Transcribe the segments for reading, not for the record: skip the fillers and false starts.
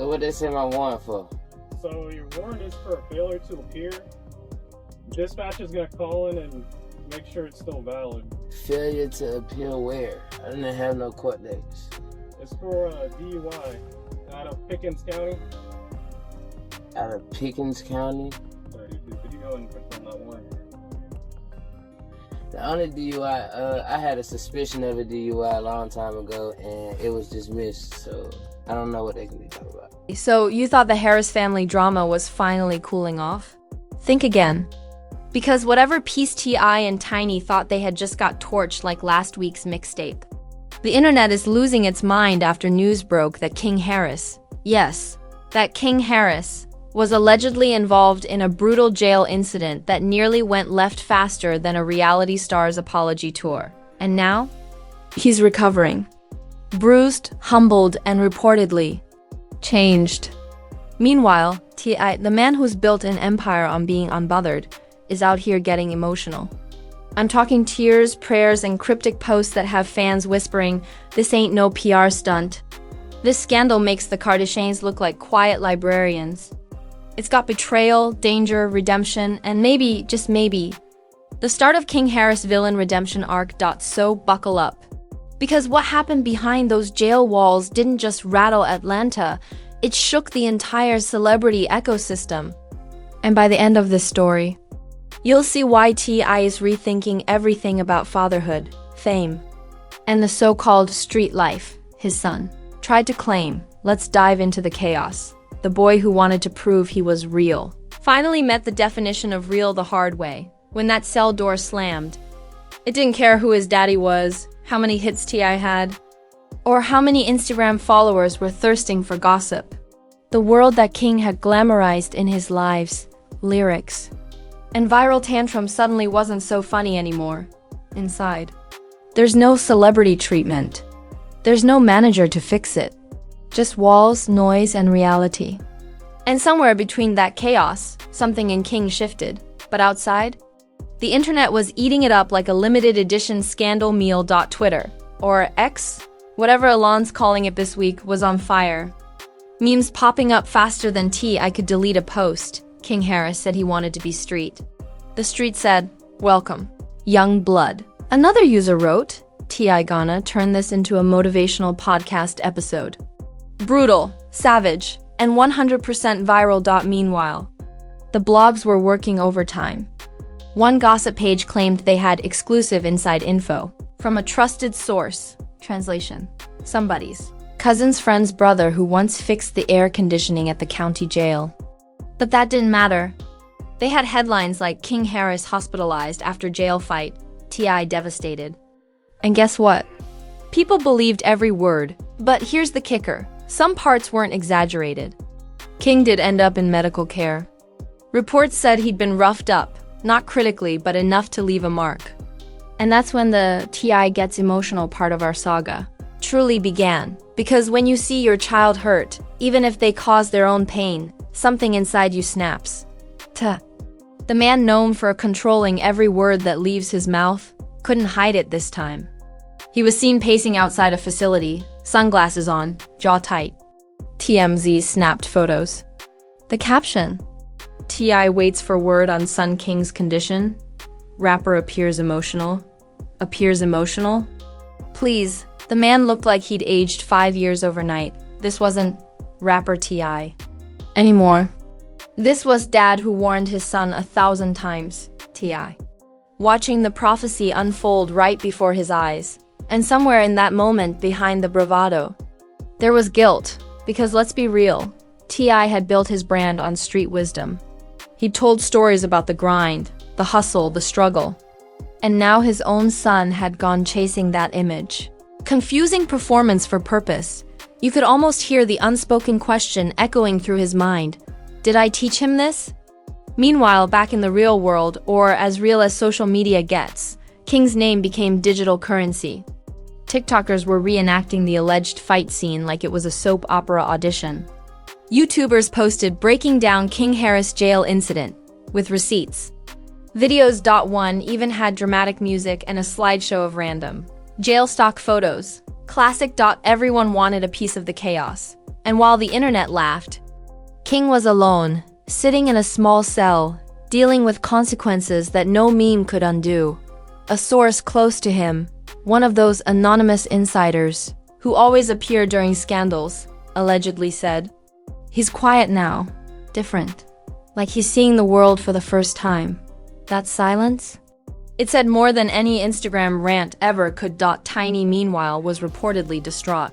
So what they send my warrant for? So your warrant is for a failure to appear. Dispatch is gonna call in and make sure it's still valid. Failure to appear where? I didn't have no court dates. It's for DUI out of Pickens County. Out of Pickens County? Sorry, could you go and confirm that warrant? The only DUI, I had a suspicion of a DUI a long time ago, and it was dismissed, so I don't know what they can be talking about. So you thought the Harris family drama was finally cooling off? Think again. Because whatever piece T.I. and Tiny thought they had just got torched like last week's mixtape. The internet is losing its mind after news broke that King Harris, yes, that King Harris, was allegedly involved in a brutal jail incident that nearly went left faster than a reality star's apology tour. And now, he's recovering. Bruised, humbled, and reportedly changed. Meanwhile, T.I., the man who's built an empire on being unbothered, is out here getting emotional. I'm talking tears, prayers, and cryptic posts that have fans whispering, "This ain't no PR stunt." This scandal makes the Kardashians look like quiet librarians. It's got betrayal, danger, redemption, and maybe, just maybe, the start of King Harris' villain redemption arc. So buckle up. Because what happened behind those jail walls didn't just rattle Atlanta, it shook the entire celebrity ecosystem. And by the end of this story, you'll see why T.I. is rethinking everything about fatherhood, fame, and the so-called street life his son tried to claim. Let's dive into the chaos. The boy who wanted to prove he was real finally met the definition of real the hard way when that cell door slammed. It didn't care who his daddy was, how many hits T.I. had, or how many Instagram followers were thirsting for gossip. The world that King had glamorized in his lives, lyrics, and viral tantrums suddenly wasn't so funny anymore. Inside, there's no celebrity treatment. There's no manager to fix it. Just walls, noise, and reality. And somewhere between that chaos, something in King shifted. But outside, the internet was eating it up like a limited edition scandal meal. Twitter, or X, whatever Elon's calling it this week, was on fire. Memes popping up faster than T.I. could delete a post. King Harris said he wanted to be street. The street said, "Welcome, young blood." Another user wrote, "T.I. gonna turn this into a motivational podcast episode. Brutal, savage, and 100% viral." Meanwhile, the blogs were working overtime. One gossip page claimed they had exclusive inside info from a trusted source. Translation: somebody's cousin's friend's brother who once fixed the air conditioning at the county jail. But that didn't matter. They had headlines like King Harris hospitalized after jail fight, T.I. devastated. And guess what? People believed every word. But here's the kicker. Some parts weren't exaggerated. King did end up in medical care. Reports said he'd been roughed up, not critically, but enough to leave a mark. And that's when the T.I. gets emotional part of our saga truly began. Because when you see your child hurt, even if they cause their own pain, something inside you snaps. The man known for controlling every word that leaves his mouth couldn't hide it this time. He was seen pacing outside a facility, sunglasses on, jaw tight. TMZ snapped photos. The caption: T.I. waits for word on son King's condition. Rapper appears emotional. Appears emotional? Please, the man looked like he'd aged 5 years overnight. This wasn't rapper T.I. anymore. This was dad who warned his son 1,000 times, T.I. Watching the prophecy unfold right before his eyes. And somewhere in that moment behind the bravado, there was guilt. Because let's be real, T.I. had built his brand on street wisdom. He'd told stories about the grind, the hustle, the struggle. And now his own son had gone chasing that image. Confusing performance for purpose. You could almost hear the unspoken question echoing through his mind. Did I teach him this? Meanwhile, back in the real world, or as real as social media gets, King's name became digital currency. TikTokers were reenacting the alleged fight scene like it was a soap opera audition. YouTubers posted breaking down King Harris jail incident, with receipts. Videos. One even had dramatic music and a slideshow of random jail stock photos. Classic. Everyone wanted a piece of the chaos. And while the internet laughed, King was alone, sitting in a small cell, dealing with consequences that no meme could undo. A source close to him, one of those anonymous insiders who always appear during scandals, allegedly said, "He's quiet now, different, like he's seeing the world for the first time." That silence? It said more than any Instagram rant ever could. Tiny, meanwhile, was reportedly distraught.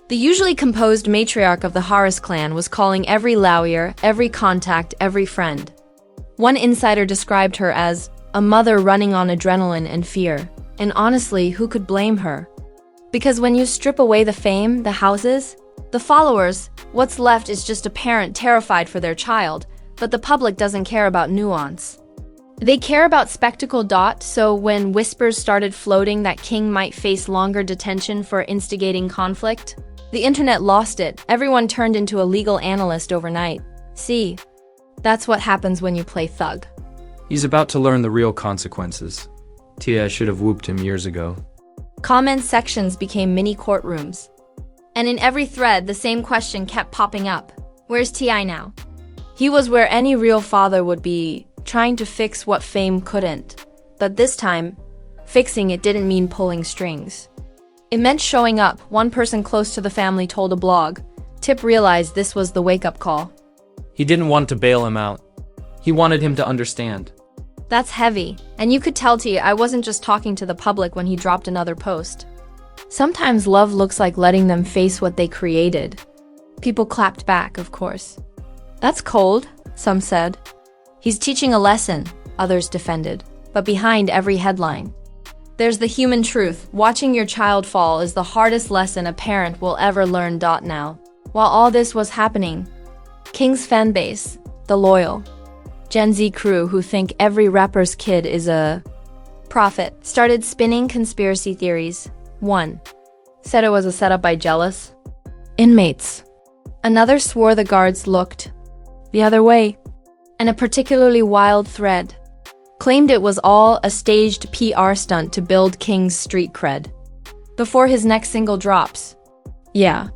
The usually composed matriarch of the Harris clan was calling every lawyer, every contact, every friend. One insider described her as a mother running on adrenaline and fear. And honestly, who could blame her? Because when you strip away the fame, the houses, the followers, what's left is just a parent terrified for their child, but the public doesn't care about nuance. They care about spectacle. So when whispers started floating that King might face longer detention for instigating conflict, the internet lost it. Everyone turned into a legal analyst overnight. See, that's what happens when you play thug. He's about to learn the real consequences. Tia should have whooped him years ago. Comment sections became mini courtrooms. And in every thread, the same question kept popping up. Where's T.I. now? He was where any real father would be, trying to fix what fame couldn't. But this time, fixing it didn't mean pulling strings. It meant showing up. One person close to the family told a blog. Tip realized this was the wake-up call. He didn't want to bail him out. He wanted him to understand. That's heavy, and you could tell T.I. wasn't just talking to the public when he dropped another post. Sometimes love looks like letting them face what they created. People clapped back, of course. That's cold, some said. He's teaching a lesson, others defended. But behind every headline, there's the human truth. Watching your child fall is the hardest lesson a parent will ever learn. Now, while all this was happening, King's fanbase, the loyal Gen Z crew who think every rapper's kid is a prophet, started spinning conspiracy theories. One said it was a setup by jealous inmates. Another swore the guards looked the other way. And a particularly wild thread claimed it was all a staged PR stunt to build King's street cred before his next single drops. Yeah,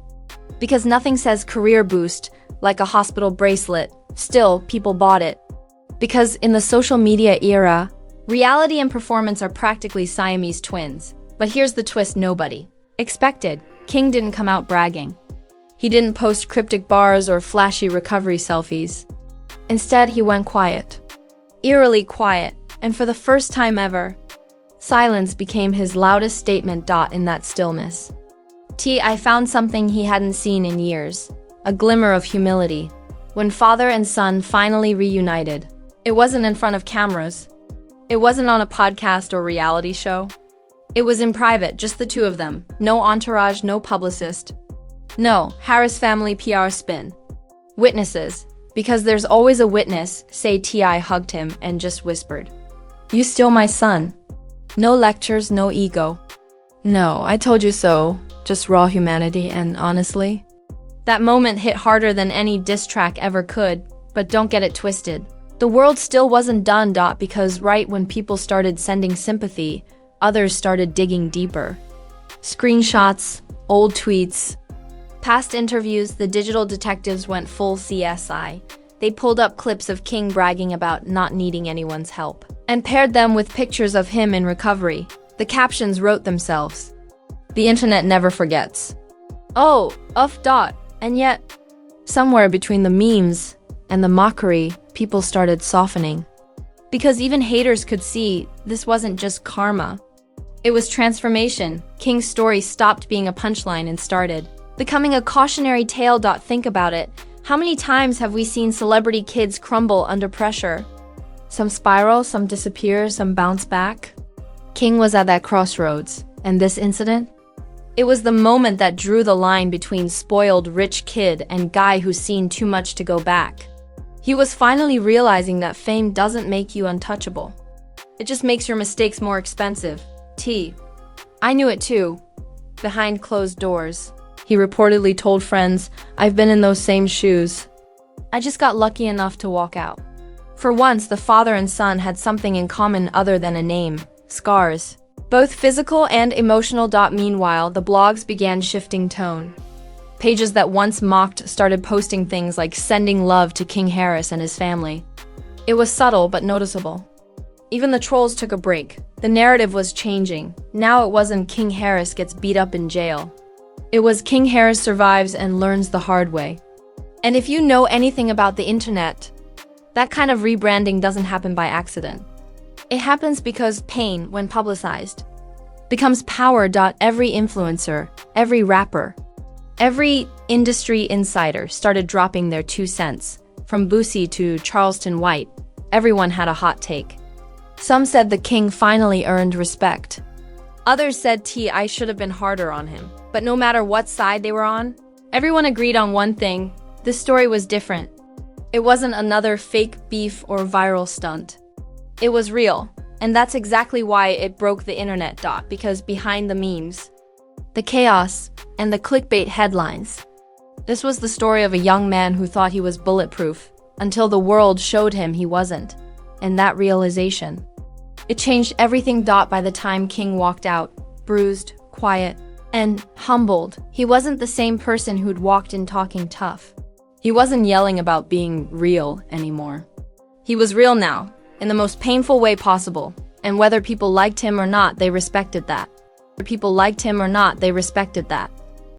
because nothing says career boost like a hospital bracelet. Still, people bought it. Because in the social media era, reality and performance are practically Siamese twins. But here's the twist nobody expected. King didn't come out bragging. He didn't post cryptic bars or flashy recovery selfies. Instead, he went quiet. Eerily quiet, and for the first time ever, silence became his loudest statement. In that stillness, I found something he hadn't seen in years, a glimmer of humility. When father and son finally reunited, it wasn't in front of cameras. It wasn't on a podcast or reality show. It was in private, just the two of them. No entourage, no publicist. No Harris family PR spin. Witnesses. Because there's always a witness, say T.I. hugged him and just whispered, "You still my son." No lectures, no ego. No, I told you so. Just raw humanity, and honestly, that moment hit harder than any diss track ever could, but don't get it twisted. The world still wasn't done. Because right when people started sending sympathy, others started digging deeper. Screenshots, old tweets, past interviews, the digital detectives went full CSI. They pulled up clips of King bragging about not needing anyone's help and paired them with pictures of him in recovery. The captions wrote themselves. The internet never forgets. Oh, uff. And yet, somewhere between the memes and the mockery, people started softening. Because even haters could see this wasn't just karma. It was transformation. King's story stopped being a punchline and started becoming a cautionary tale. Think about it. How many times have we seen celebrity kids crumble under pressure? Some spiral, some disappear, some bounce back. King was at that crossroads, and this incident? It was the moment that drew the line between spoiled rich kid and guy who's seen too much to go back. He was finally realizing that fame doesn't make you untouchable. It just makes your mistakes more expensive. I knew it too. Behind closed doors. He reportedly told friends, "I've been in those same shoes. I just got lucky enough to walk out." For once, the father and son had something in common other than a name: scars. Both physical and emotional. Meanwhile, the blogs began shifting tone. Pages that once mocked started posting things like sending love to King Harris and his family. It was subtle but noticeable. Even the trolls took a break. The narrative was changing. Now it wasn't King Harris gets beat up in jail. It was King Harris survives and learns the hard way. And if you know anything about the internet, that kind of rebranding doesn't happen by accident. It happens because pain, when publicized, becomes power. Every influencer, every rapper, every industry insider started dropping their 2 cents. From Boosie to Charleston White, everyone had a hot take. Some said the king finally earned respect. Others said T.I. should have been harder on him. But no matter what side they were on, everyone agreed on one thing: this story was different. It wasn't another fake beef or viral stunt. It was real, and that's exactly why it broke the internet. Because behind the memes, the chaos, and the clickbait headlines, this was the story of a young man who thought he was bulletproof until the world showed him he wasn't. And that realization, it changed everything. By the time King walked out, bruised, quiet, and humbled, he wasn't the same person who'd walked in talking tough. He wasn't yelling about being real anymore. He was real now, in the most painful way possible. And whether people liked him or not, they respected that. Whether people liked him or not, they respected that.